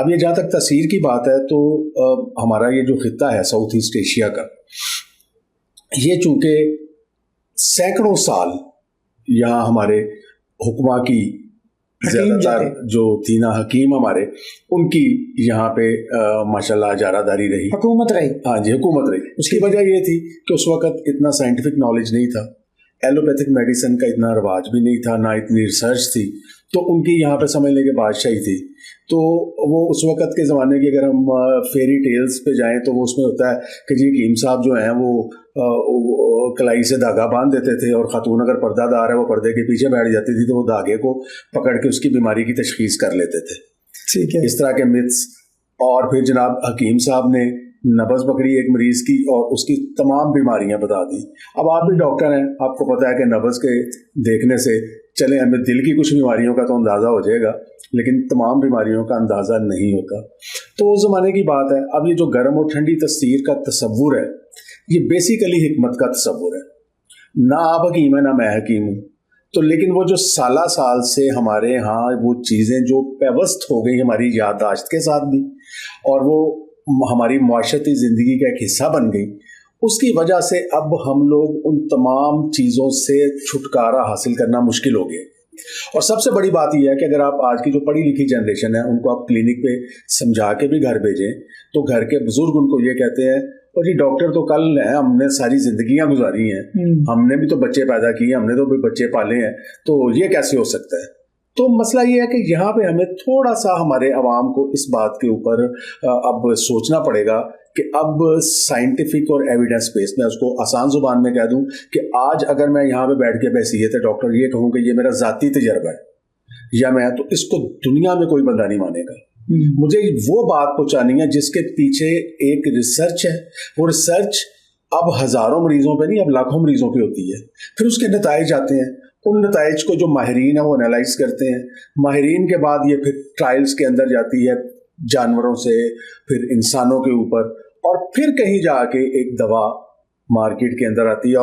अब ये जहाँ तक तस्वीर की बात है तो हमारा ये जो खित्ता है साउथ ईस्ट एशिया का, ये चूँकि सैकड़ों साल यहाँ हमारे हुक्मा की ज़्यादातर जो थी ना हकीम हमारे, उनकी यहाँ पे माशाल्लाह जारादारी रही, हुकूमत रही। हाँ जी, हुकूमत रही। उसकी वजह ये थी कि उस वक़्त इतना साइंटिफिक नॉलेज नहीं था, एलोपैथिक मेडिसिन का इतना रवाज भी नहीं था, ना इतनी रिसर्च थी, तो उनकी यहाँ पे समझने के बादशाही थी। तो वो उस वक़्त के ज़माने की अगर हम फेरी टेल्स पे जाएं तो वो उसमें होता है कि जी हकीम साहब जो हैं वो कलाई से धागा बांध देते थे और ख़ातून अगर पर्दादार है वो पर्दे के पीछे बैठ जाती थी तो वो धागे को पकड़ के उसकी बीमारी की तशख़ीस कर लेते थे। ठीक है, इस तरह के मिथ्स। और फिर जनाब हकीम साहब ने नब्ज़ पकड़ी एक मरीज़ की और उसकी तमाम बीमारियां बता दी। अब आप भी डॉक्टर हैं, आपको पता है कि नब्ज़ के देखने से चले हमें दिल की कुछ बीमारियों का तो अंदाज़ा हो जाएगा, लेकिन तमाम बीमारियों का अंदाज़ा नहीं होता। तो उस ज़माने की बात है। अब ये जो गर्म और ठंडी तस्वीर का तसव्वुर है, ये बेसिकली हिकमत का तसव्वुर है। ना आप हकीम है ना मैं हकीम हूँ, तो लेकिन वो जो साला साल से हमारे यहाँ वो चीज़ें जो पेवस्त हो गई हमारी याददाश्त के साथ भी, और वो हमारी माशरती ज़िंदगी का एक हिस्सा बन गई, उसकी वजह से अब हम लोग उन तमाम चीज़ों से छुटकारा हासिल करना मुश्किल हो गया। और सबसे बड़ी बात यह है कि अगर आप आज की जो पढ़ी लिखी जनरेशन है उनको आप क्लिनिक पे समझा के भी घर भेजें तो घर के बुजुर्ग उनको ये कहते हैं, और ये डॉक्टर तो कल हैं, हमने सारी जिंदगियां गुजारी हैं, हमने भी तो बच्चे पैदा किए, हमने तो भी बच्चे पाले हैं, तो ये कैसे हो सकता है। तो मसला ये है कि यहाँ पे हमें थोड़ा सा हमारे अवाम को इस बात के ऊपर अब सोचना पड़ेगा कि अब साइंटिफिक और एविडेंस बेस्ड, मैं उसको आसान जुबान में कह दूं कि आज अगर मैं यहाँ पे बैठ के बहसीयत डॉक्टर ये कहूँ कि ये मेरा ज़ाती तजर्बा है या मैं, तो इसको दुनिया में कोई बंदा नहीं मानेगा। मुझे वो बात पहुँचानी है जिसके पीछे एक रिसर्च है। वो रिसर्च अब हज़ारों मरीजों पे नहीं, अब लाखों मरीजों पे होती है। फिर उसके नताइज आते हैं, उन नताइज को जो माहिरीन है वो एनालाइज करते हैं। माहिरीन के बाद ये फिर ट्रायल्स के अंदर जाती है, जानवरों से फिर इंसानों के ऊपर, और फिर कहीं जाके एक दवा मार्केट के अंदर आती है।